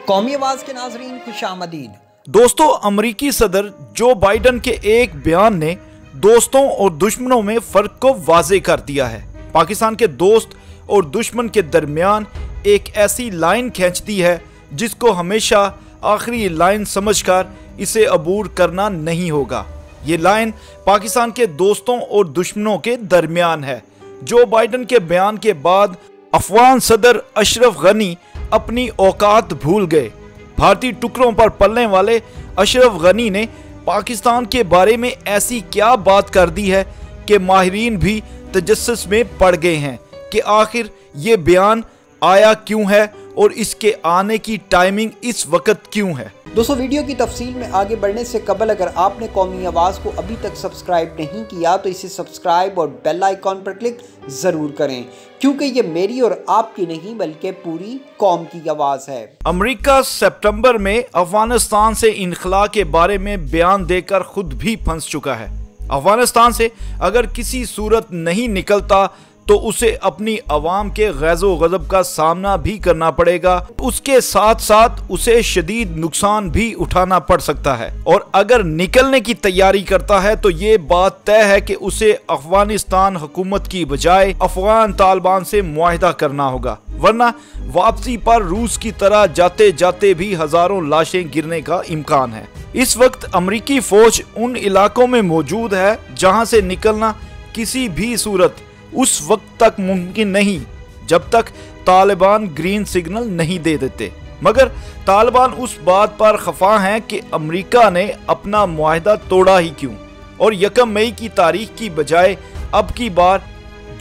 कौमी आवाज के नाजरीन खुशामदीद। दोस्तों, अमरीकी सदर जो बाइडन के एक बयान ने दोस्तों और दुश्मनों में फर्क को वाजे कर दिया है। पाकिस्तान के दोस्त और दुश्मन के दरमियान एक ऐसी लाइन खींच दी है जिसको हमेशा आखिरी लाइन समझकर इसे अबूर करना नहीं होगा। ये लाइन पाकिस्तान के दोस्तों और दुश्मनों के दरमियान है। जो बाइडन के बयान के बाद अफगान सदर अशरफ गनी अपनी औकात भूल गए। भारतीय टुकड़ों पर पलने वाले अशरफ गनी ने पाकिस्तान के बारे में ऐसी क्या बात कर दी है कि माहिरीन भी तजस्सुस में पड़ गए हैं कि आखिर ये बयान आया क्यों है और इसके आने की टाइमिंग इस वक्त क्यों है। दोस्तों, वीडियो की तफसील में आगे बढ़ने से कबल अगर आपने कौमी आवाज़ को अभी तक सब्सक्राइब नहीं किया तो इसे सब्सक्राइब और बेल आइकॉन पर क्लिक ज़रूर करें, क्योंकि ये मेरी और आपकी नहीं बल्कि पूरी कौम की आवाज़ है। अमेरिका सितंबर में अफगानिस्तान से इनखला के बारे में बयान देकर खुद भी फंस चुका है। अफगानिस्तान से अगर किसी सूरत नहीं निकलता तो उसे अपनी अवाम के गैज़ो गज़ब का सामना भी करना पड़ेगा। उसके साथ साथ उसे शदीद नुकसान भी उठाना पड़ सकता है, और अगर निकलने की तैयारी करता है तो ये बात तय है कि उसे अफगानिस्तान हुकूमत की बजाय अफगान तालिबान से मुआहिदा करना होगा, वरना वापसी पर रूस की तरह जाते जाते भी हजारों लाशें गिरने का इम्कान है। इस वक्त अमरीकी फौज उन इलाकों में मौजूद है जहाँ से निकलना किसी भी सूरत उस वक्त तक मुमकिन नहीं जब तक तालिबान ग्रीन सिग्नल नहीं दे देते। मगर तालिबान उस बात पर खफा हैं कि अमेरिका ने अपना मुआहिदा तोड़ा ही क्यों, और 1 मई की तारीख की बजाय अब की बार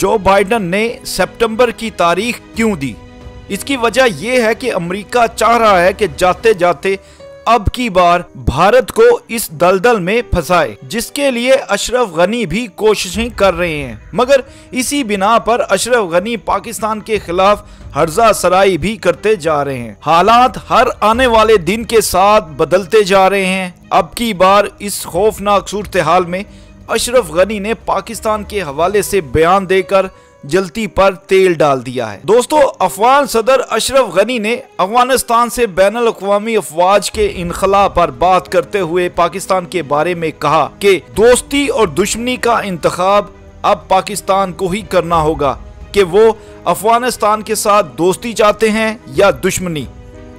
जो बाइडन ने सितंबर की तारीख क्यों दी। इसकी वजह यह है कि अमेरिका चाह रहा है कि जाते जाते अब की बार भारत को इस दलदल में फंसाए, जिसके लिए अशरफ गनी भी कोशिशें कर रहे हैं। मगर इसी बिना पर अशरफ गनी पाकिस्तान के खिलाफ हर्जा सराई भी करते जा रहे हैं। हालात हर आने वाले दिन के साथ बदलते जा रहे हैं। अब की बार इस खौफनाक सूरत हाल में अशरफ गनी ने पाकिस्तान के हवाले से बयान देकर जल्दी पर तेल डाल दिया है। दोस्तों, अफगान सदर अशरफ गनी ने अफगानिस्तान से बैनुल अक़वामी अफवाज के इनखला पर बात करते हुए पाकिस्तान के बारे में कहा कि दोस्ती और दुश्मनी का इंतखाब अब पाकिस्तान को ही करना होगा कि वो अफगानिस्तान के साथ दोस्ती चाहते हैं या दुश्मनी।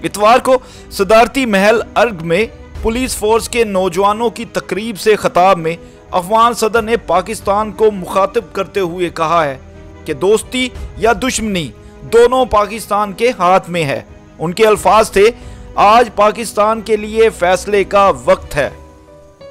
इतवार को सदारती महल अर्ग में पुलिस फोर्स के नौजवानों की तकरीब से खिताब में अफगान सदर ने पाकिस्तान को मुखातिब करते हुए कहा है कि दोस्ती या दुश्मनी दोनों पाकिस्तान के हाथ में है। उनके अल्फाज थे, आज पाकिस्तान के लिए फैसले का वक्त है।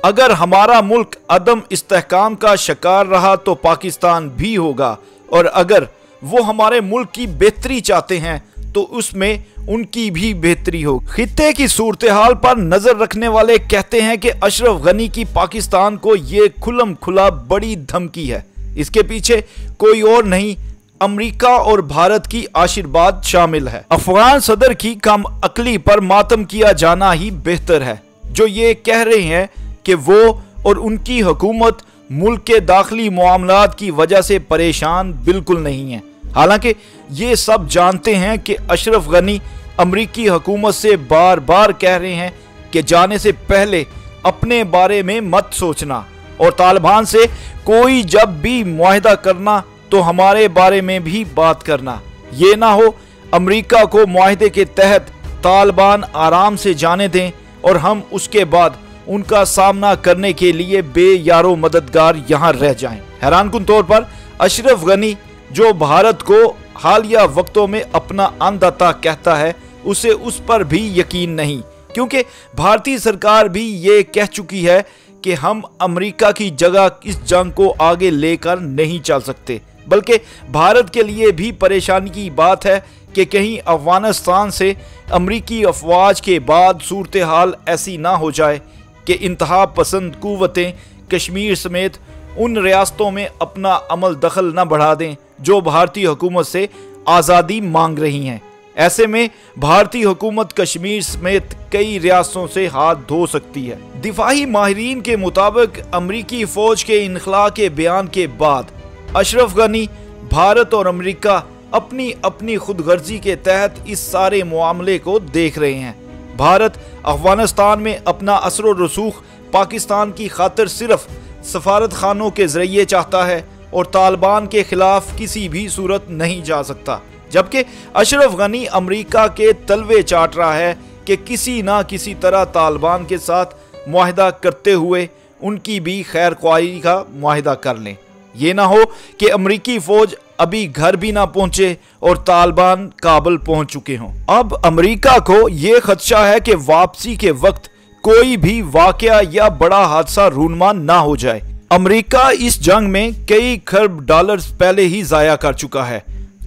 अगर हमारा मुल्क अदम इस्तेहकाम का शिकार रहा तो पाकिस्तान भी होगा, और अगर वो हमारे मुल्क की बेहतरी चाहते हैं तो उसमें उनकी भी बेहतरी हो। खित्ते की सूरत हाल पर नजर रखने वाले कहते हैं कि अशरफ गनी की पाकिस्तान को ये खुल्लम खुला बड़ी धमकी है। इसके पीछे कोई और नहीं, अमेरिका और भारत की आशीर्वाद शामिल है। अफगान सदर की कम अकली पर मातम किया जाना ही बेहतर है, जो ये कह रहे हैं कि वो और उनकी हुकूमत मुल्क के दाखिली मामलात की वजह से परेशान बिल्कुल नहीं है। हालांकि ये सब जानते हैं कि अशरफ गनी अमेरिकी हुकूमत से बार बार कह रहे हैं कि जाने से पहले अपने बारे में मत सोचना, और तालिबान से कोई जब भी मुआहिदा करना तो हमारे बारे में भी बात करना। ये ना हो अमेरिका को मुआहिदे के तहत तालिबान आराम से जाने दें और हम उसके बाद उनका सामना करने के लिए बेयारो मददगार यहाँ रह जाएं। हैरानकुन तौर पर अशरफ गनी, जो भारत को हालिया वक्तों में अपना अन्नदाता कहता है, उसे उस पर भी यकीन नहीं, क्योंकि भारतीय सरकार भी ये कह चुकी है कि हम अमेरिका की जगह इस जंग को आगे लेकर नहीं चल सकते। बल्कि भारत के लिए भी परेशानी की बात है कि कहीं अफगानिस्तान से अमेरिकी अफवाज के बाद सूरत हाल ऐसी ना हो जाए कि इंतहा पसंद कुव्वतें कश्मीर समेत उन रियासतों में अपना अमल दखल न बढ़ा दें जो भारतीय हुकूमत से आज़ादी मांग रही हैं। ऐसे में भारतीय हुकूमत कश्मीर समेत कई रियासतों से हाथ धो सकती है। दिफाही माहिरीन के मुताबिक अमरीकी फौज के इनखला के बयान के बाद अशरफ गनी भारत और अमेरिका अपनी अपनी खुदगर्जी के तहत इस सारे मामले को देख रहे हैं। भारत अफगानिस्तान में अपना असर और रसूख पाकिस्तान की खातिर सिर्फ सफारत खानों के जरिए चाहता है और तालिबान के खिलाफ किसी भी सूरत नहीं जा सकता, जबकि अशरफ गनी अमेरिका के तलवे चाट रहा है कि किसी ना किसी तरह तालिबान के साथ मुआहदा करते हुए उनकी भी खैर ख्वाही का मुआहदा कर लें। ये ना हो कि अमेरिकी फौज अभी घर भी ना पहुंचे और तालिबान काबुल पहुंच चुके हों। अब अमेरिका को ये खदशा है कि वापसी के वक्त कोई भी वाकया या बड़ा हादसा रूनुमा ना हो जाए। अमेरिका इस जंग में कई खरब डॉलर्स पहले ही जाया कर चुका है,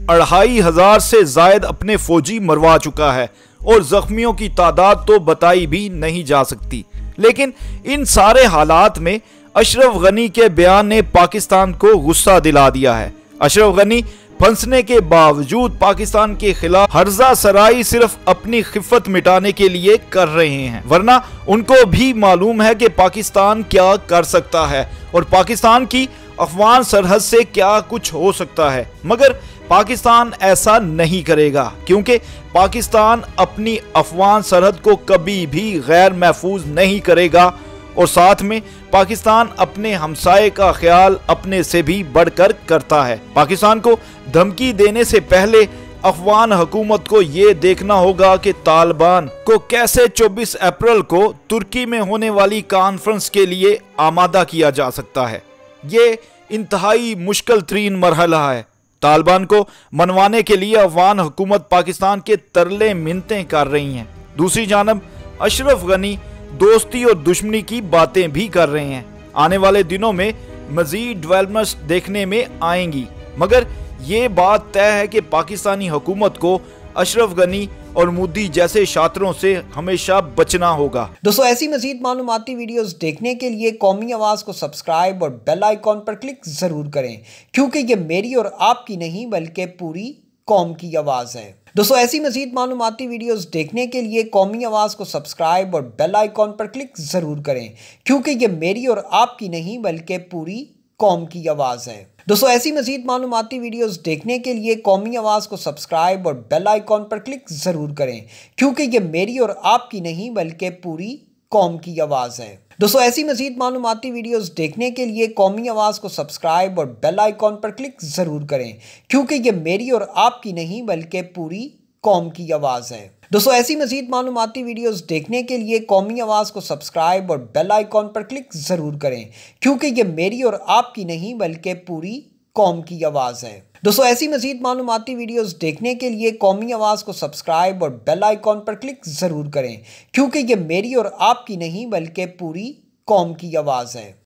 2500 से जायद अपने फौजी मरवा चुका है और जख्मियों की तादाद तो बताई भी नहीं जा सकती। लेकिन इन सारे हालात में अशरफ गनी के बयान ने पाकिस्तान को गुस्सा दिला दिया है। अशरफ गनी फंसने के बावजूद पाकिस्तान के खिलाफ हर्जा सराई सिर्फ अपनी खिफत मिटाने के लिए कर रहे हैं, वरना उनको भी मालूम है कि पाकिस्तान क्या कर सकता है और पाकिस्तान की अफगान सरहद से क्या कुछ हो सकता है। मगर पाकिस्तान ऐसा नहीं करेगा, क्योंकि पाकिस्तान अपनी अफगान सरहद को कभी भी गैर महफूज नहीं करेगा और साथ में पाकिस्तान अपने हमसाये का ख्याल अपने से भी बढ़कर करता है। पाकिस्तान को धमकी देने से पहले अफगान हुकूमत को ये देखना होगा कि तालिबान को कैसे 24 अप्रैल को तुर्की में होने वाली कॉन्फ्रेंस के लिए आमादा किया जा सकता है। ये इंतहाई मुश्किल तरीन मरहला है। तालिबान को मनवाने के लिए अफगान हुकूमत पाकिस्तान के तरले मिन्नतें कर रही हैं। दूसरी जानब अशरफ गनी दोस्ती और दुश्मनी की बातें भी कर रहे हैं। आने वाले दिनों में मजीद डेवलपमेंट्स देखने में आएंगी, मगर ये बात तय है कि पाकिस्तानी हुकूमत को अशरफ गनी और मोदी जैसे शातिरों से हमेशा बचना होगा। दोस्तों, ऐसी मजीद मालूमाती वीडियोस देखने के लिए कौमी आवाज़ को सब्सक्राइब और बेल आइकॉन पर क्लिक ज़रूर करें, क्योंकि ये मेरी और आपकी नहीं बल्कि पूरी कौम की आवाज़ है। दोस्तों, ऐसी मजीद मालूमाती वीडियोस देखने के लिए कौमी आवाज़ को सब्सक्राइब और बेल आइकॉन पर क्लिक ज़रूर करें, क्योंकि ये मेरी और आपकी नहीं बल्कि पूरी कौम की आवाज़ है। दोस्तों, ऐसी मजीद मालूमाती वीडियोस देखने के लिए कौमी आवाज़ को सब्सक्राइब और बेल आइकॉन पर क्लिक ज़रूर करें, क्योंकि ये मेरी और आपकी नहीं बल्कि पूरी कौम की आवाज़ है। दोस्तों, ऐसी मजीद मालूमाती वीडियोस देखने के लिए कौमी आवाज़ को सब्सक्राइब और बेल आइकॉन पर क्लिक ज़रूर करें, क्योंकि ये मेरी और आपकी नहीं बल्कि पूरी कौम की आवाज़ है। दोस्तों, ऐसी मजीद मालूमाती वीडियोस देखने के लिए कौमी आवाज़ को सब्सक्राइब और बेल आइकॉन पर क्लिक ज़रूर करें, क्योंकि ये मेरी और आपकी नहीं बल्कि पूरी कौम की आवाज़ है। दोस्तों, ऐसी मजीद मालूमाती वीडियोस देखने के लिए कौमी आवाज़ को सब्सक्राइब और बेल आइकॉन पर क्लिक ज़रूर करें, क्योंकि ये मेरी और आपकी नहीं बल्कि पूरी कौम की आवाज़ है।